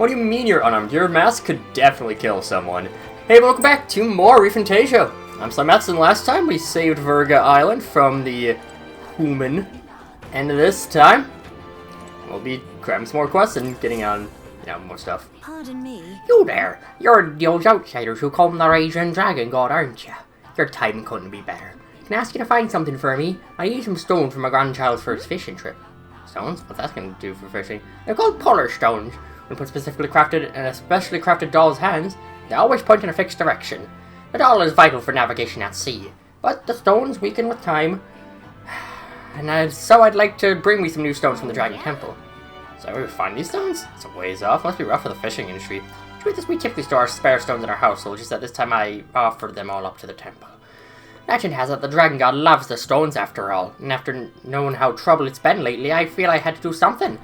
What do you mean you're unarmed? Your mask could definitely kill someone. Hey, welcome back to more ReFantazio. I'm SlayerMathis, and last time we saved Virga Island from the human. And this time, we'll be grabbing some more quests and getting on, more stuff. Pardon me. You there! You're those outsiders who call him the Raging Dragon God, aren't you? Your timing couldn't be better. Can I ask you to find something for me? I need some stones for my grandchild's first fishing trip. Stones? What's that going to do for fishing? They're called polar stones. When put specifically crafted in a specially crafted doll's hands, they always point in a fixed direction. The doll is vital for navigation at sea, but the stones weaken with time. And so I'd like to bring me some new stones from the Dragon Temple. So where do we find these stones? It's a ways off. Must be rough for the fishing industry. Truth is, we typically store our spare stones in our household, just that this time I offered them all up to the temple. Legend has it the Dragon God loves the stones after all, and after knowing how troubled it's been lately, I feel I had to do something.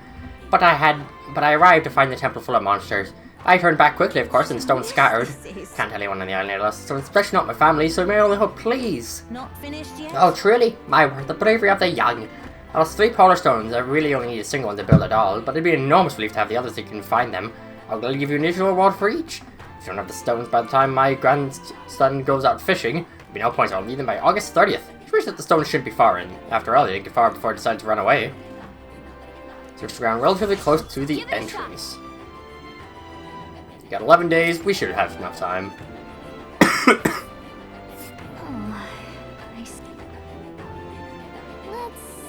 But I arrived to find the temple full of monsters. I turned back quickly, of course, and stones scattered. Can't tell anyone on the island lost stones, especially not my family, so may I only hope, please. Not finished yet? Oh, truly? My word, the bravery of the young. I lost 3 polar stones. I really only need a single one to build a doll, but it'd be an enormous relief to have the others so you can find them. I'll give you an additional reward for each. If you don't have the stones by the time my grandson goes out fishing, there'll be no point, I'll need them by August 30th. Which means that the stones shouldn't be far in. After all, they didn't get far before I decided to run away. Search the ground relatively close to the entrance. You got 11 days, we should have enough time.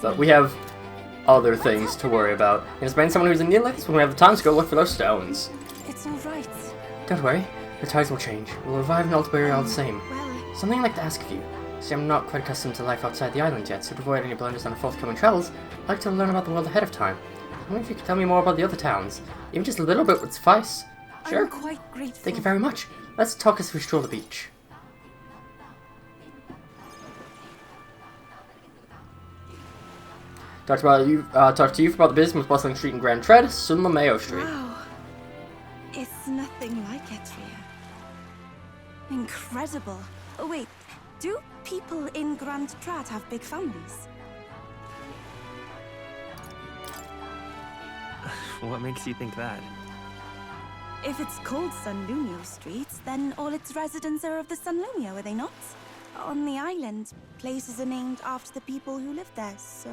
But we have other things to worry about. And it's been someone who's in need like this when we have the time to go look for those stones. It's alright. Don't worry, the tides will change. We'll revive and ultimately all the same. Something I'd like to ask of you. See, I'm not quite accustomed to life outside the island yet, so to avoid any blunders on the forthcoming travels, I'd like to learn about the world ahead of time. I wonder if you could tell me more about the other towns. Even just a little bit would suffice. Sure. I'm quite grateful. Thank you very much. Let's talk as we stroll the beach. Talk to you about the business with bustling street in Grand Tread, Sunlameo Street. Wow. It's nothing like Etria. Incredible. Oh wait, do people in Grand Trad have big families? What makes you think that? If it's called Sunlumio Street, then all its residents are of the Sunlumio, are they not? On the island, places are named after the people who live there, so...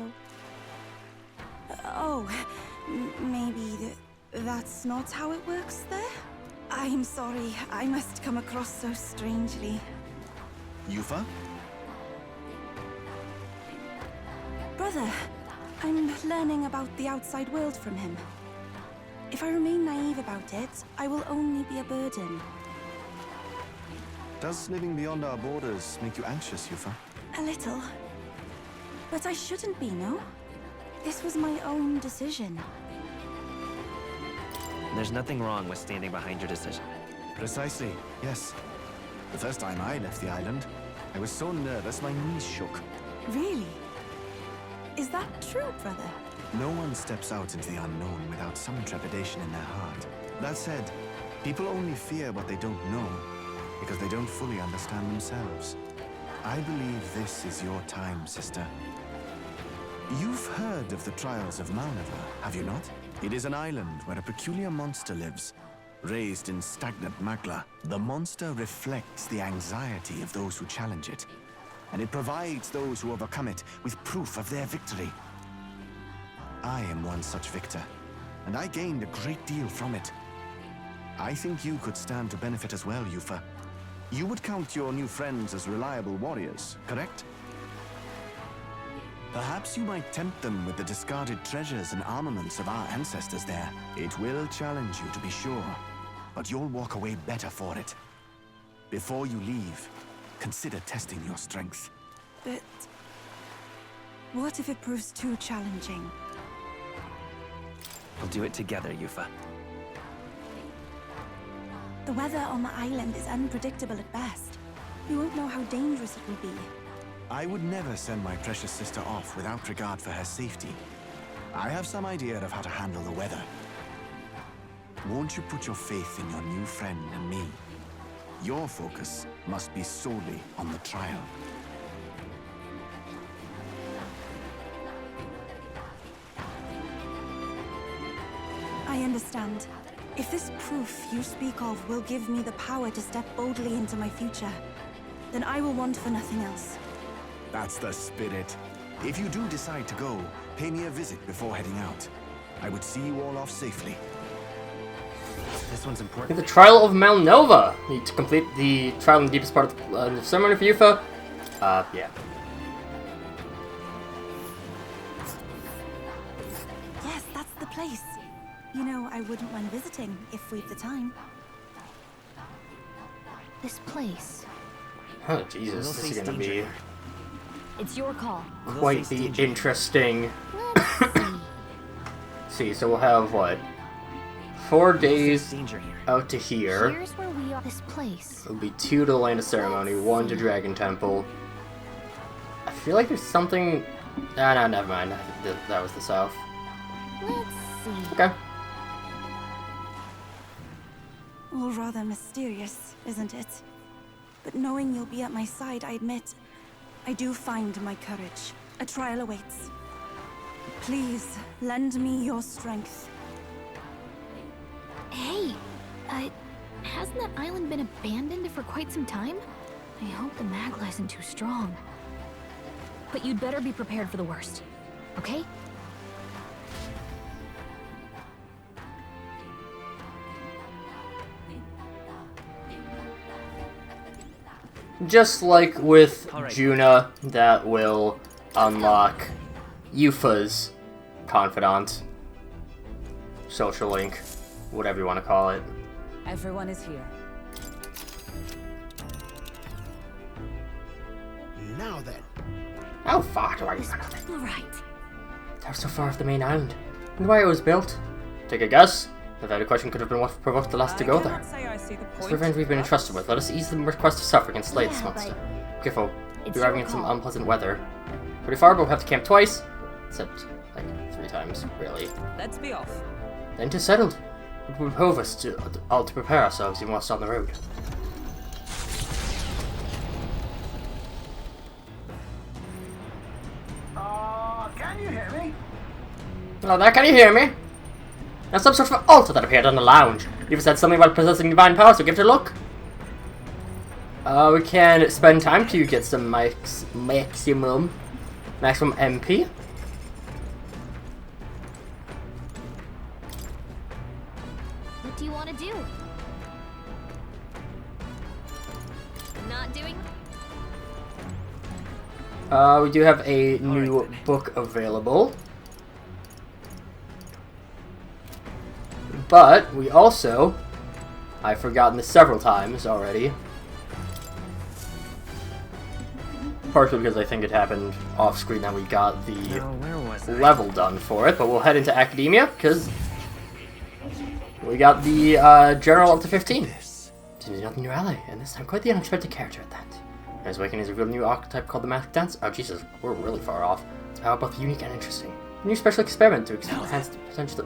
maybe that's not how it works there? I'm sorry, I must come across so strangely. Yufa? Brother, I'm learning about the outside world from him. If I remain naive about it, I will only be a burden. Does living beyond our borders make you anxious, Yufa? A little. But I shouldn't be, no? This was my own decision. There's nothing wrong with standing behind your decision. Precisely, yes. The first time I left the island, I was so nervous my knees shook. Really? Is that true, brother? No one steps out into the unknown without some trepidation in their heart. That said, people only fear what they don't know because they don't fully understand themselves. I believe this is your time, sister. You've heard of the trials of Malnever, have you not? It is an island where a peculiar monster lives. Raised in stagnant magma, the monster reflects the anxiety of those who challenge it, and it provides those who overcome it with proof of their victory. I am one such victor, and I gained a great deal from it. I think you could stand to benefit as well, Yufa. You would count your new friends as reliable warriors, correct? Perhaps you might tempt them with the discarded treasures and armaments of our ancestors there. It will challenge you, to be sure, but you'll walk away better for it. Before you leave, consider testing your strength. But... what if it proves too challenging? We'll do it together, Yufa. The weather on the island is unpredictable at best. We won't know how dangerous it will be. I would never send my precious sister off without regard for her safety. I have some idea of how to handle the weather. Won't you put your faith in your new friend and me? Your focus must be solely on the trial. I understand. If this proof you speak of will give me the power to step boldly into my future, then I will want for nothing else. That's the spirit. If you do decide to go, pay me a visit before heading out. I would see you all off safely. This one's important. The Trial of Malnova. You need to complete the trial in the deepest part of the ceremony for Yufa. Yeah. Yes, that's the place. You know, I wouldn't mind visiting if we've the time. This place. Oh, Jesus. This is gonna be It's your call. quite the interesting... Let's see. See, so we'll have, what? 4 days Danger here. out to here. Here's where we are. This place. It'll be 2 to the Land of Ceremony, 1 to Dragon Temple. I feel like there's something... no, never mind. That was the south. Let's see. Okay. All rather mysterious, isn't it? But knowing you'll be at my side, I admit, I do find my courage. A trial awaits. Please, lend me your strength. Hey, hasn't that island been abandoned for quite some time? I hope the Magla isn't too strong. But you'd better be prepared for the worst, okay? Just like with Alright. Juna, that will unlock Yufa's confidant, social link, whatever you want to call it. Everyone is here. Now then. How far do I even know? All right. They're so far off the main island. And why it was built? Take a guess? The very question could have been what provoked the last to go there. Say I see the It's point, the revenge we've been entrusted with. Let us ease the request to suffer and slay this Yeah, monster. but Careful. it's We're arriving your in some call. unpleasant weather. Pretty far, but we'll have to camp twice. Except, like, 3 times, really. Let's be off. Then 'tis settled. It will behove us to all to prepare ourselves even whilst on the road. Can you hear me? Hello there, can you hear me? Now some sort of altar that appeared on the lounge. You've said something about possessing divine power, so give it a look. We can spend time to get some maximum MP. What do you want to do? Not doing. We do have a new Alright then. book available. But we also, I've forgotten this several times already. Partially because I think it happened off screen that we got the Now, where was I? level done for it, but we'll head into Academia because we got the General up to 15. Seems nothing new ally, and this time quite the unexpected character at that. His awakening is a real new archetype called the Masked Dance. Oh Jesus, we're really far off. It's power both unique and interesting. A new special experiment to enhance the potential.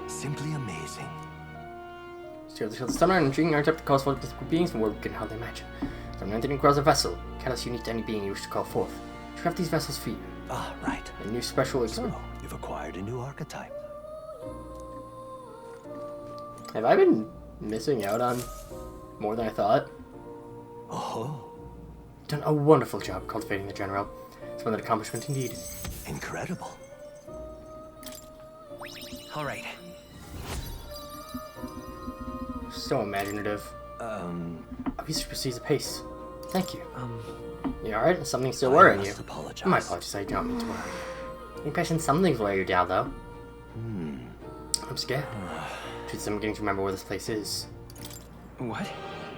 Simply amazing. Steer the stunner and intriguing archetype that calls for mystical beings from where we can hardly imagine. So I'm entering across a vessel, catalyst unique to any being you wish to call forth. Craft these vessels for you. Ah, right. A new special experiment. So, you've acquired a new archetype. Have I been missing out on more than I thought? Oh, Done a wonderful job cultivating the General. It's one accomplishment indeed. incredible. All right. So imaginative. Obviously proceeds apace. Thank you. You alright? Is something still worrying you? must apologize. My apologies, I don't mean to worry. The impression something's weighing you down, though. I'm scared. Truth is, I'm beginning to remember where this place is. What? Does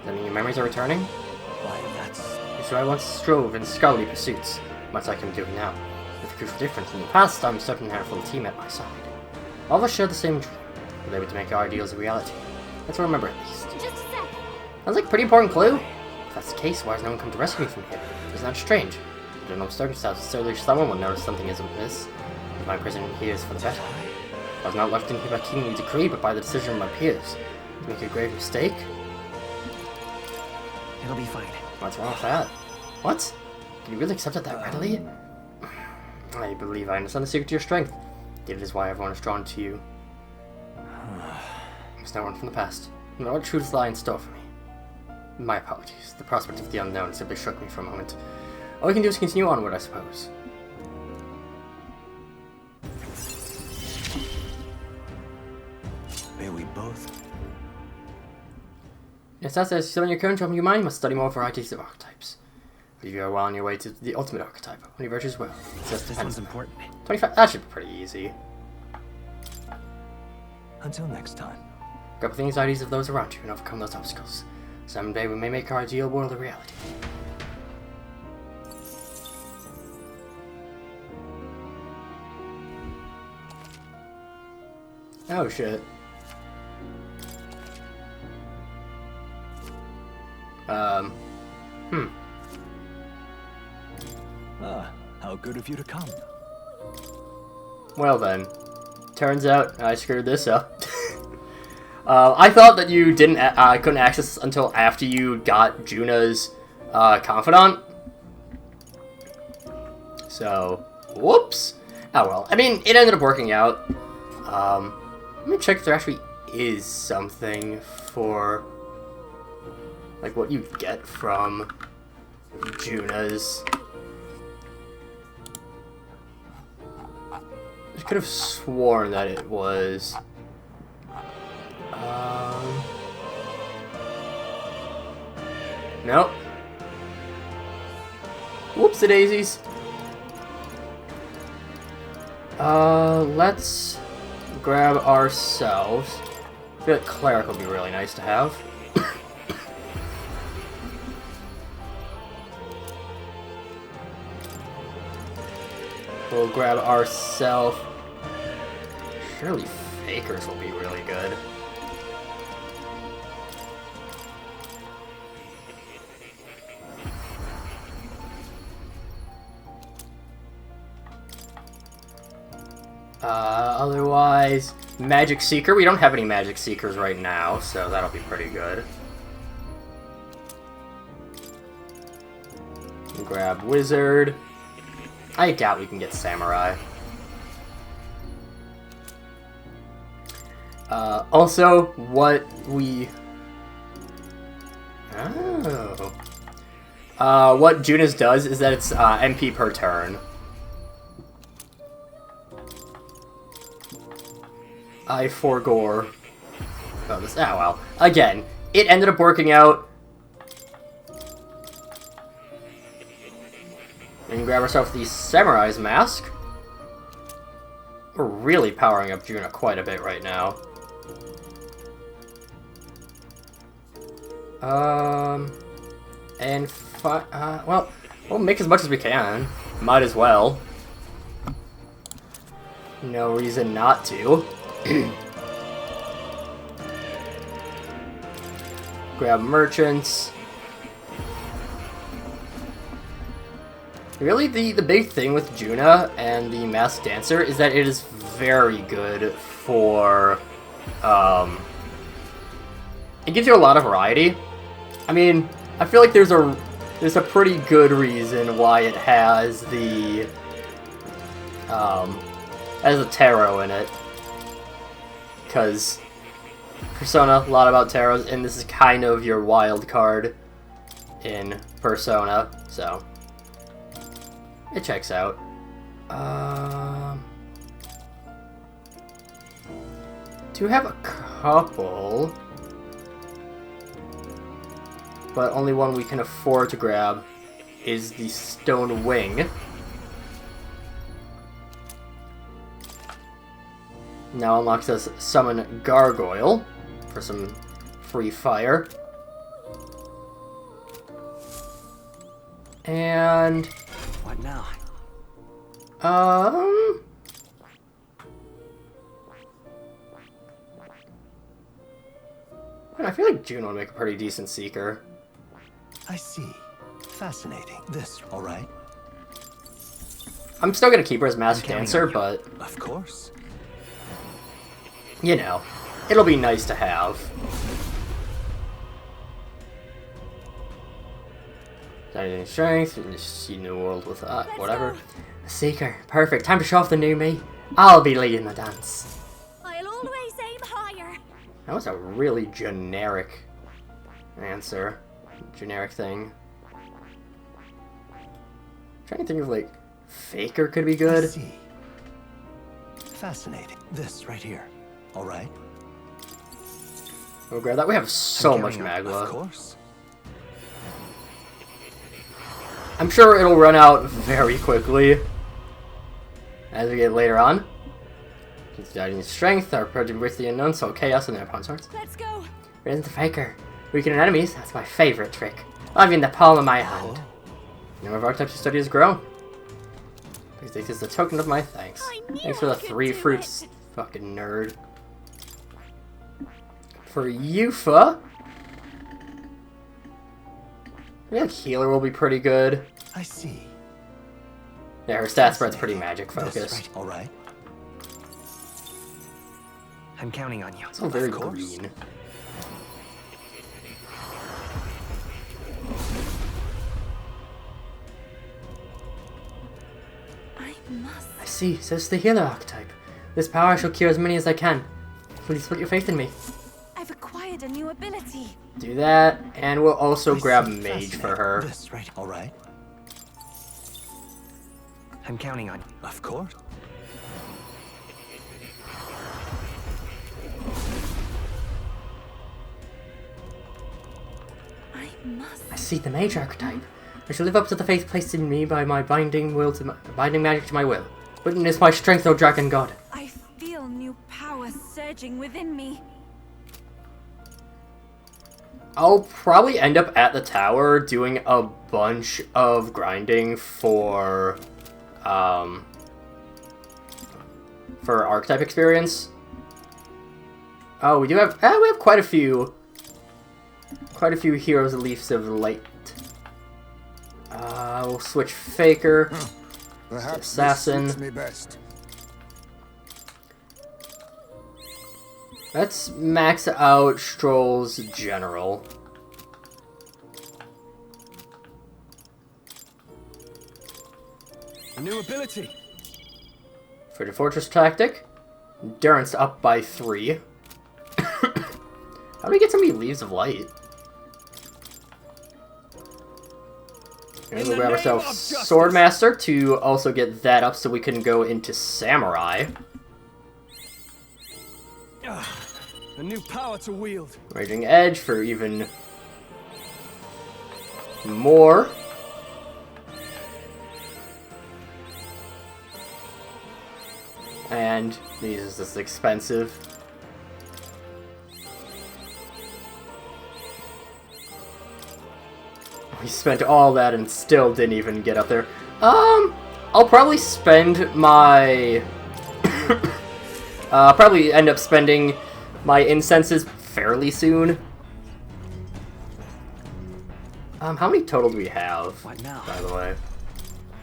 that mean your memories are returning? Why, that's... So I once strove in scholarly pursuits, much like I'm doing now. With the crucial difference, in the past, I'm certain I had a full team at my side. All of us share the same dream. We're able to make our ideals a reality. That's what I remember, at least. Just a sec. Sounds like a pretty important clue. If that's the case, why has no one come to rescue me from here? Isn't that strange? Under no circumstances, certainly someone will notice something isn't amiss. If my prison here is for the better. I was not left in here by kingly decree, but by the decision of my peers. To make a grave mistake? It'll be fine. What's wrong with that? What? Can you really accept it that readily? I believe I understand the secret to your strength. It is why everyone is drawn to you. There's no one from the past. No what truths lie in store for me. My apologies. The prospect of the unknown simply shook me for a moment. All we can do is continue onward, I suppose. May we both? Yes, that's it. Still in your current job in your mind, you must study more varieties of archetypes. If you are well on your way to the ultimate archetype, only virtues well. This one's important. 25. That should be pretty easy. Until next time. Grab the anxieties of those around you and overcome those obstacles. Someday we may make our ideal world a reality. Oh shit. How good of you to come. Well then. Turns out I screwed this up. I thought that you couldn't access this until after you got Juna's confidant. So, whoops. Oh well. I mean, it ended up working out. Let me check if there actually is something for like what you get from Juna's. I could have sworn that it was. Nope. Whoopsie daisies. Let's grab ourselves. I feel like cleric would be really nice to have. We'll grab ourselves. Surely fakers will be really good. Otherwise, Magic Seeker. We don't have any Magic Seekers right now, so that'll be pretty good. Grab Wizard. I doubt we can get Samurai. Also, what we... Oh. What Juna's does is that it's MP per turn. I forgore. Oh, this. Oh, well. Again, it ended up working out. We can grab ourselves the Samurai's Mask. We're really powering up Juna quite a bit right now. And well, we'll make as much as we can. Might as well. No reason not to. Grab merchants. Really, the big thing with Juna and the Masked Dancer is that it is very good for, it gives you a lot of variety. I mean, I feel like there's a pretty good reason why it has the, has a tarot in it. Because Persona, a lot about tarots, and this is kind of your wild card in Persona, so it checks out. Do have a couple, but only one we can afford to grab is the Stone Wing. Now unlocks us Summon Gargoyle for some free fire. And What now? I feel like June would make a pretty decent Seeker. I see. Fascinating. This, all right? I'm still gonna keep her as Masked Dancer, but Of course. you know, it'll be nice to have. Anything strength, and just see new world with that, whatever. Seeker, perfect. Time to show off the new me. I'll be leading the dance. I'll always aim higher. That was a really generic answer. Generic thing. Trying to think of, like, Faker could be I good. see. Fascinating. This right here. All right. We'll grab that. We have so much Of magma. course. I'm sure it'll run out very quickly as we get later on. It's doubting strength, our project with the unknown, so chaos and their opponent's hearts. Let's go. Raise the Faker. Weaken enemies, that's my favorite trick. I've in the palm of my hand. The number of archetypes you study has grown. Please take this as a token of my thanks. Thanks for the 3 fruits, fucking nerd. For Yufa, I feel like healer will be pretty good. I see. Yeah, her stat spread's pretty magic This focused. right. All right. I'm counting on you. So very Of course. green. I must. I see, so it's the healer archetype. This power shall cure as many as I can. Please put your faith in me. I've acquired a new ability. Do that, and we'll also I grab see. Mage for Fascinating. her. This right. All right. I'm counting on you. Of course. I must. I see the Mage archetype. I shall live up to the faith placed in me by my binding magic to my will. Witness my strength, O dragon god. I feel new power surging within me. I'll probably end up at the tower doing a bunch of grinding for archetype experience. Oh, we have quite a few heroes of Leafs of Light. We'll switch Faker, Perhaps Assassin. this suits me best. Let's max out Stroll's General. A new ability. For the Fortress Tactic, Endurance up by 3. How do we get so many Leaves of Light? And we'll grab ourselves Swordmaster to also get that up so we can go into Samurai. A new power to wield. Raging Edge for even more. And these is just expensive. We spent all that and still didn't even get up there. I'll probably spend my... probably end up spending my incenses fairly soon. How many total do we have? What now? By the way,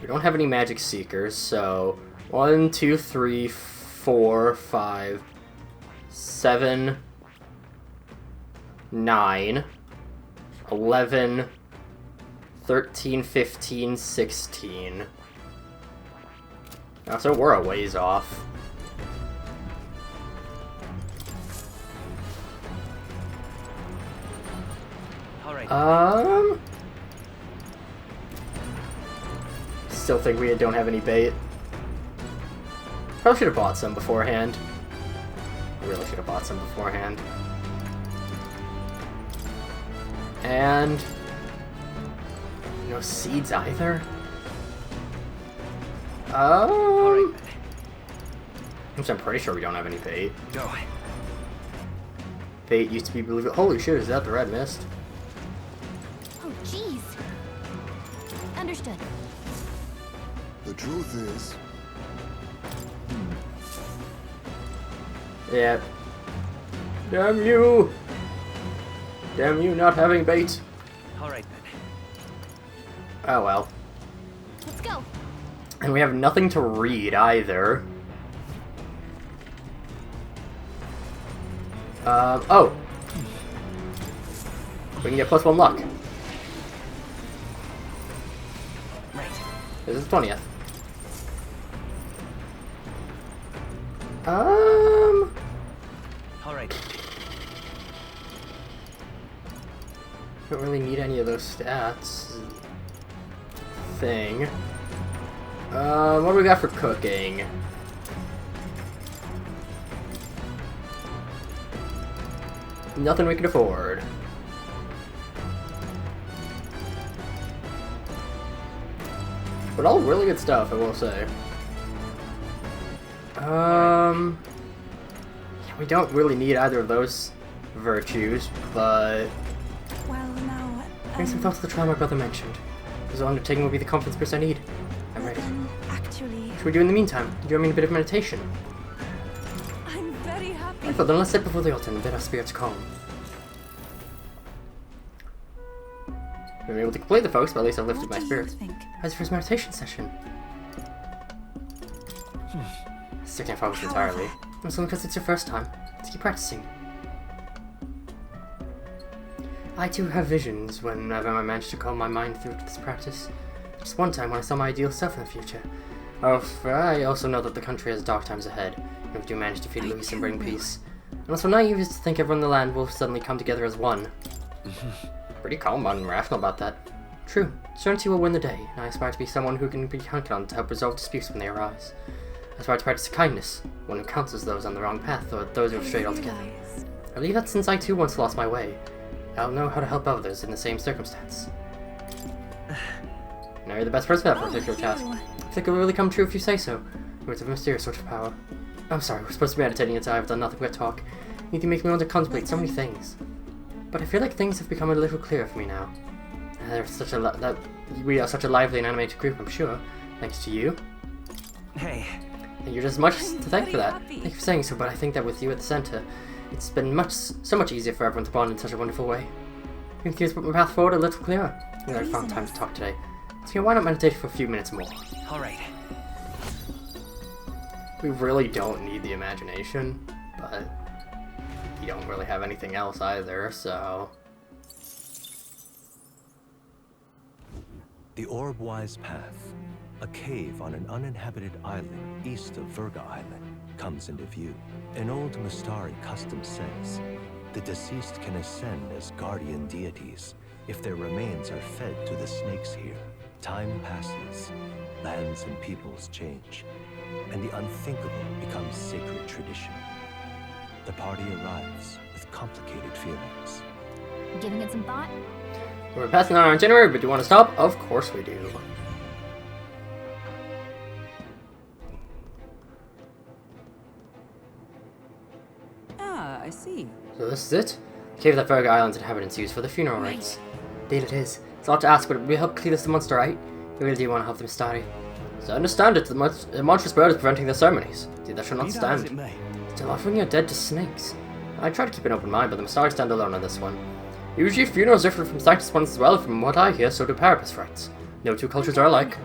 we don't have any magic seekers, so 1, 2, 3, 4, 5, 7, 9, 11, 13, 15, 16. Oh, so we're a ways off. All right. Still think we don't have any bait. Probably should have bought some beforehand. Really should have bought some beforehand. And no seeds either. Which I'm pretty sure we don't have any bait. Go. Bait used to be believable. Holy shit, is that the red mist? Oh, jeez. Understood. The truth is, Yeah. Damn you! Damn you not having bait! All right then. Oh well. Let's go. And we have nothing to read either. Oh! We can get +1 luck. Right. This is 20th. All right. Don't really need any of those stats. Thing. What do we got for cooking? Nothing we can afford. But all really good stuff, I will say. Yeah, we don't really need either of those virtues, but... Well, now, Bring some thoughts to the trial my brother mentioned. His undertaking will be the confidence boost I need. I'm ready. Actually, What should we do in the meantime? Do you want me a bit of meditation? I'm very happy. Wonderful, then let's sit before the altar and bid our spirits calm. We were able to complete the focus, but at least I lifted my What do you spirits. think? How's your first meditation session? Still can't focus entirely. It's only because it's your first time. Let's keep practicing. I too have visions whenever I manage to calm my mind through this practice. Just one time when I saw my ideal self in the future. I also know that the country has dark times ahead, and if we do manage to defeat Luis and bring peace. And also naive is to think everyone in the land will suddenly come together as one. Pretty calm and rational about that. True, certainty will win the day, and I aspire to be someone who can be counted on to help resolve disputes when they arise. I aspire to practice kindness, one who counsels those on the wrong path or those who have strayed altogether. I believe that since I too once lost my way, I'll know how to help others in the same circumstance. Now you're the best person for that particular task. I think it will really come true if you say so. Words of a mysterious sort of power. I'm sorry, we're supposed to be meditating and I've done nothing but talk. You can make me want to contemplate so many things. But I feel like things have become a little clearer for me now. We are such a lively and animated group, I'm sure. Thanks to you. Hey. And you're just much to thank for that. Thank you for saying so, but I think that with you at the center, it's been so much easier for everyone to bond in such a wonderful way. You can put my path forward a little clearer. I found time to talk today. So why not meditate for a few minutes more? Alright. We really don't need the imagination, but you don't really have anything else either, so... The Orbwise Path, a cave on an uninhabited island east of Virga Island, comes into view. An old Mystari custom says, the deceased can ascend as guardian deities if their remains are fed to the snakes here. Time passes, lands and peoples change, and the unthinkable becomes sacred tradition. The party arrives with complicated feelings. Giving it some thought? We're passing on our itinerary, but do you want to stop? Of course we do. Ah, I see. So this is it? The cave that Virga Island's inhabitants use for the funeral rites. Indeed it is. It's a lot to ask, but we help clear this monster, right? We really do want to help them, Mystari. As I understand it, the monstrous bird is preventing the ceremonies. See, that shall not stand. Still offering your dead to snakes. I try to keep an open mind, but the Mystari stand alone on this one. Usually funerals differ from Sanctus ones as well. From what I hear, so do Parapus rites. No two cultures are alike.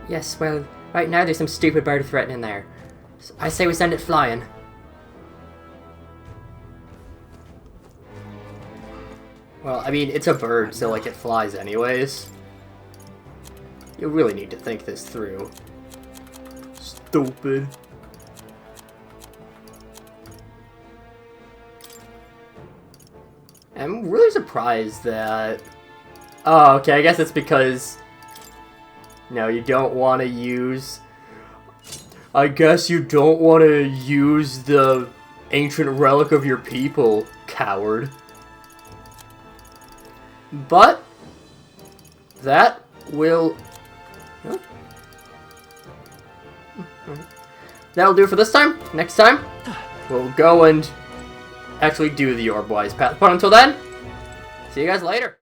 Yes, well, right now there's some stupid bird threatening there. I say we send it flying. Well, I mean, it's a bird, so, like, it flies anyways. You really need to think this through. Stupid. I'm really surprised that... Oh, okay, I guess it's because... No, you don't want to use... I guess you don't want to use the ancient relic of your people, coward. But... that will... Huh? That'll do it for this time. Next time, we'll go and actually do the Orbwise path. But until then, see you guys later.